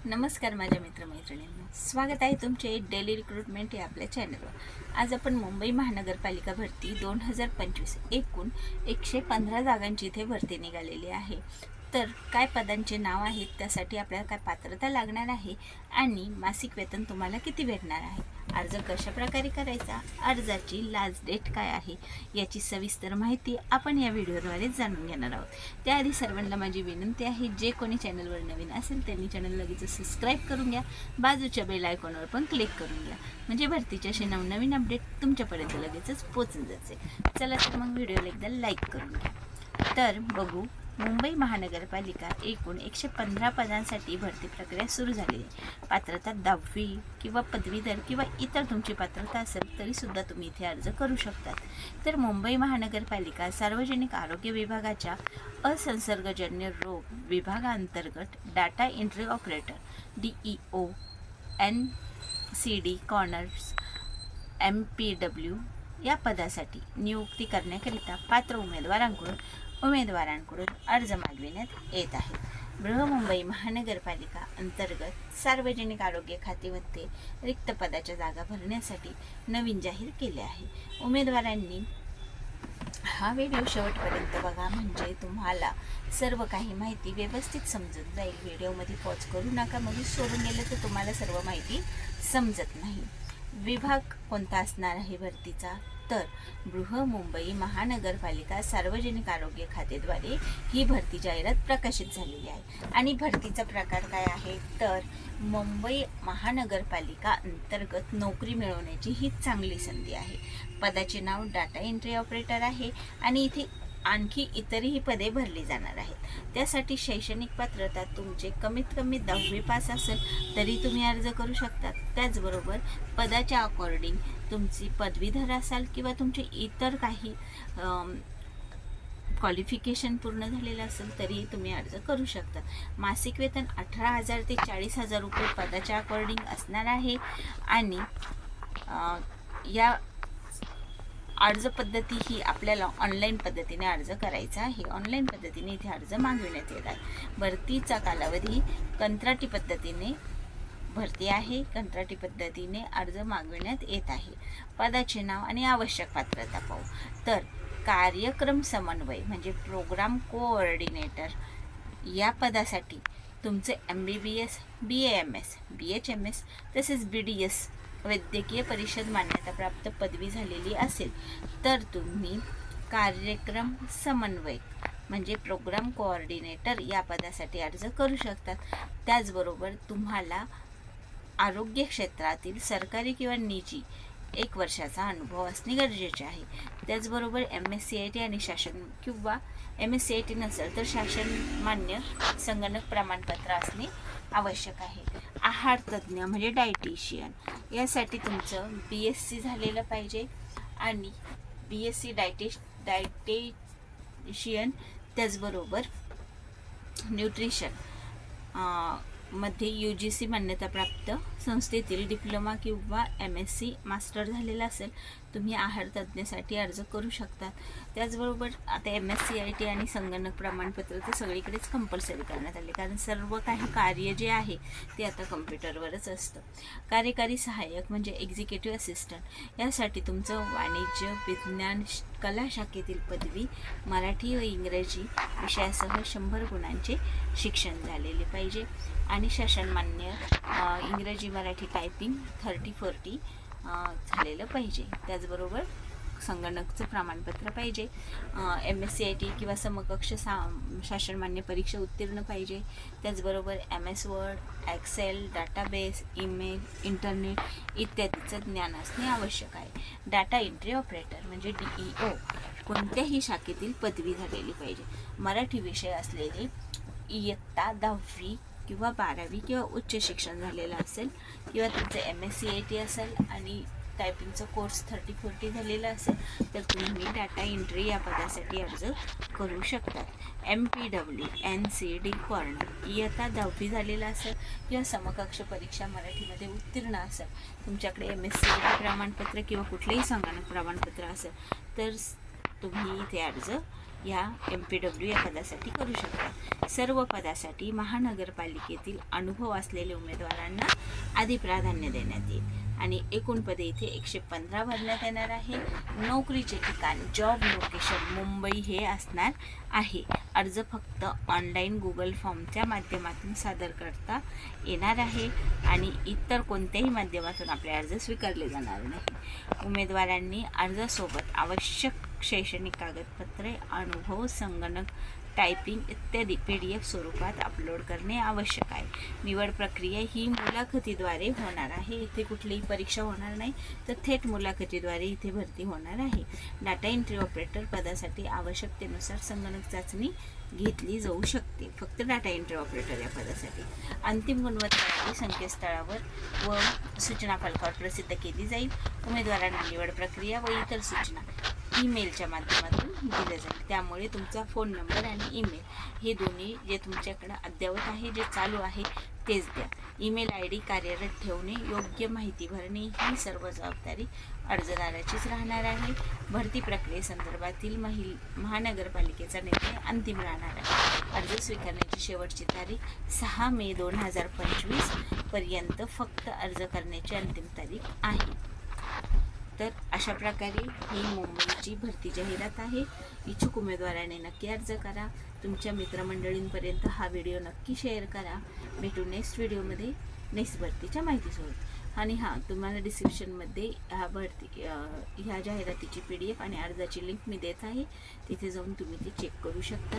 नमस्कार माझ्या मित्रमैत्रिणींनो, स्वागत आहे तुमचे डेली रिक्रूटमेंट या आपल्या चॅनलवर। आज आपण मुंबई महानगरपालिका भरती 2025 एकूण 115 जागांची इथे भरती निघालेली आहे। तर काय पदांचे नाव आहेत, त्यासाठी आपल्याला काय पात्रता लागणार आहे आणि मासिक वेतन तुम्हाला किती भेटणार आहे, अर्ज कशा प्रकारे करायचा, अर्जाची लास्ट डेट काय आहे याची सविस्तर माहिती आपण या व्हिडिओद्वारे जाणून घेणार आहोत। त्याआधी सर्वांना माझी विनंती आहे, जे कोणी चॅनलवर नवीन असेल त्यांनी चॅनल लगेच सबस्क्राईब करून घ्या, बाजूच्या बेल आयकॉनवर पण क्लिक करून घ्या, म्हणजे भरतीचे असे नवनवीन अपडेट तुमच्यापर्यंत लगेचच पोहोचून जाते। चला तर मग व्हिडिओला एकदा लाईक करून घ्या। तर बघू, मुंबई महानगरपालिका एकूण 115 पदांसाठी भरती प्रक्रिया सुरू झाली आहे। पात्रता 10वी किंवा पदवीधर किंवा इतर तुमची पात्रता असेल तरीसुद्धा तुम्ही इथे अर्ज करू शकतात। तर मुंबई महानगरपालिका सार्वजनिक आरोग्य विभागाच्या असंसर्गजन्य रोग विभागांतर्गत data entry operator DEO NCD corners MPW या पदासाठी नियुक्ती करण्याकरिता पात्र उमेदवारांकडून अर्ज मागविण्यात येत आहे। बृहन्मुंबई महानगरपालिका अंतर्गत सार्वजनिक आरोग्य खात्यामध्ये रिक्त पदाच्या जागा भरण्यासाठी नवीन जाहीर केले आहे। उमेदवारांनी हा व्हिडिओ शेवटपर्यंत बघा, म्हणजे तुम्हाला सर्व काही माहिती व्यवस्थित समजून जाईल। व्हिडिओमध्ये पॉज करू नका, मग सोडून गेलं तर तुम्हाला सर्व माहिती समजत नाही। विभाग कोणता असणार आहे भरतीचा, तर बृहन्मुंबई महानगरपालिका सार्वजनिक आरोग्य खात्याद्वारे ही भरती जाहिरात प्रकाशित झालेली आहे। आणि भरतीचा प्रकार काय आहे, तर मुंबई महानगरपालिका अंतर्गत नोकरी मिळवण्याची ही चांगली संधी आहे। पदाचे नाव डाटा एंट्री ऑपरेटर आहे आणि इथे आणखी इतरही पदे भरली जाणार आहेत। त्यासाठी शैक्षणिक पात्रता तुमचे कमीत कमी 10वी पास असेल तरी तुम्ही अर्ज करू शकता। त्याचबरोबर पदाच्या अकॉर्डिंग तुमची पदवीधर असाल किंवा तुमचे इतर काही क्वालिफिकेशन पूर्ण झालेलं असेल तरी तुम्ही अर्ज करू शकता। मासिक वेतन 18,000 ते 40,000 रुपये पदाच्या अकॉर्डिंग असणार आहे। आणि या अर्ज पद्धती ही आपल्याला ऑनलाईन पद्धतीने अर्ज करायचा आहे। ऑनलाईन पद्धतीने इथे अर्ज मागविण्यात येत आहे। भरतीचा कालावधी कंत्राटी पद्धतीने भरती आहे, कंत्राटी पद्धतीने अर्ज मागविण्यात येत आहे। पदाचे नाव आणि आवश्यक पात्रता पाहू, तर कार्यक्रम समन्वय म्हणजे प्रोग्राम कोऑर्डिनेटर या पदासाठी तुमचे MBBS BAMS BHMS तसेच BDS वैद्यकीय परिषद मान्यताप्राप्त पदवी झालेली असेल तर तुम्ही कार्यक्रम समन्वयक म्हणजे प्रोग्राम कोऑर्डिनेटर या पदासाठी अर्ज करू शकतात। त्याचबरोबर तुम्हाला आरोग्य क्षेत्रातील सरकारी किंवा निजी 1 वर्षाचा अनुभव असणे गरजेचे आहे। त्याचबरोबर MSCIT आणि शासन किंवा MSCIT नसेल तर शासन मान्य संगणक प्रमाणपत्र असणे आवश्यक आहे। आहार तज्ज्ञ म्हणजे डायटिशियन यासाठी तुमचं BSc झालेलं पाहिजे आणि BSc डायटिशियन त्याचबरोबर न्यूट्रिशन मध्ये UGC मान्यताप्राप्त संस्थेतील डिप्लोमा किंवा MSc मास्टर झालेला असेल तुम्ही आहार तज्ज्ञसाठी अर्ज करू शकतात। त्याचबरोबर आता MSCIT आणि संगणक प्रमाणपत्र तर सगळीकडेच कंपल्सरी करण्यात आले, कारण सर्व काही कार्य जे आहे ते आता कम्प्युटरवरच असतं। कार्यकारी सहाय्यक म्हणजे एक्झिक्युटिव्ह असिस्टंट यासाठी तुमचं वाणिज्य विज्ञान कला शाखेतील पदवी मराठी व इंग्रजी विषयासह 100 गुणांचे शिक्षण झालेले पाहिजे आणि शासनमान्य इंग्रजी मराठी टायपिंग 30-40 झालेलं पाहिजे। त्याचबरोबर संगणकचं प्रमाणपत्र पाहिजे, MSCIT किंवा समकक्ष शासनमान्य परीक्षा उत्तीर्ण पाहिजे। त्याचबरोबर MS word, excel, database, email, internet इत्यादीचं ज्ञान असणे आवश्यक आहे। डाटा एंट्री ऑपरेटर म्हणजे DEO कोणत्याही शाखेतील पदवी झालेली पाहिजे। मराठी विषय असलेले इयत्ता 10वी किंवा 12वी किंवा उच्च शिक्षण झालेलं असेल किंवा तुमचं MSCIT असेल आणि टायपिंगचा कोर्स 30-40 झालेला असेल तर तुम्ही डाटा एंट्री या पदासाठी अर्ज करू शकतात। MPW NCD कॉर्नर इयत्ता 10वी झालेला असेल किंवा समकक्ष परीक्षा मराठीमध्ये उत्तीर्ण असेल, तुमच्याकडे MSCIT प्रमाणपत्र किंवा कुठलेही संगणक प्रमाणपत्र असेल तर तुम्ही इथे अर्ज या MPW या पदासाठी करू शकता। सर्व पदासाठी महानगरपालिकेतील अनुभव असलेल्या उमेदवारांना आधी प्राधान्य देण्यात येईल आणि एकूण पदे इथे 115 भरण्यात येणार आहे। नोकरीचे ठिकाण जॉब लोकेशन मुंबई हे असणार आहे। अर्ज फक्त ऑनलाईन गुगल फॉर्मच्या माध्यमातून सादर करता येणार आहे आणि इतर कोणत्याही माध्यमातून आपले अर्ज स्वीकारले जाणार नाही। उमेदवारांनी अर्जासोबत आवश्यक शैक्षणिक कागदपत्रे, अनुभव, संगणक टायपिंग इत्यादी PDF स्वरूपात अपलोड करणे आवश्यक आहे। निवड प्रक्रिया ही मुलाखतीद्वारे होणार आहे। इथे कुठलीही परीक्षा होणार नाही, तर थेट मुलाखतीद्वारे इथे भरती होणार आहे। डाटा एंट्री ऑपरेटर पदासाठी आवश्यकतेनुसार संगणक चाचणी घेतली जाऊ शकते, फक्त डाटा एंट्री ऑपरेटर या पदासाठी। अंतिम गुणवत्ता संकेतस्थळावर व सूचना फलकावर प्रसिद्ध केली जाईल। उमेदवारांना निवड प्रक्रिया व इतर सूचना ईमेलच्या माध्यमातून दिल्या जाईल, त्यामुळे तुमचा फोन नंबर आणि ईमेल हे दोन्ही जे तुमच्याकडे अद्ययावत आहे, जे चालू आहे तेच द्या। ईमेल ID कार्यरत ठेवणे, योग्य माहिती भरणे ही सर्व जबाबदारी अर्जदाराचीच राहणार आहे। भरती प्रक्रियेसंदर्भातील महानगरपालिकेचा निर्णय अंतिम राहणार आहे। अर्ज स्वीकारण्याची शेवटची तारीख 6 मे 2025 पर्यंत फक्त अर्ज करण्याची अंतिम तारीख आहे। तर अशा प्रकारे ही मुंबईची भरती जाहिरात आहे। इच्छुक उमेदवाराने नक्की अर्ज करा। तुमच्या मित्रमंडळींपर्यंत हा व्हिडिओ नक्की शेअर करा। भेटू नेक्स्ट व्हिडिओमध्ये नेक्स्ट भरतीच्या माहितीसोबत। आणि हां, तुम्हाला डिस्क्रिप्शनमध्ये ह्या जाहिरातीची PDF आणि अर्जाची लिंक मी देत आहे, तिथे जाऊन तुम्ही ते चेक करू शकता।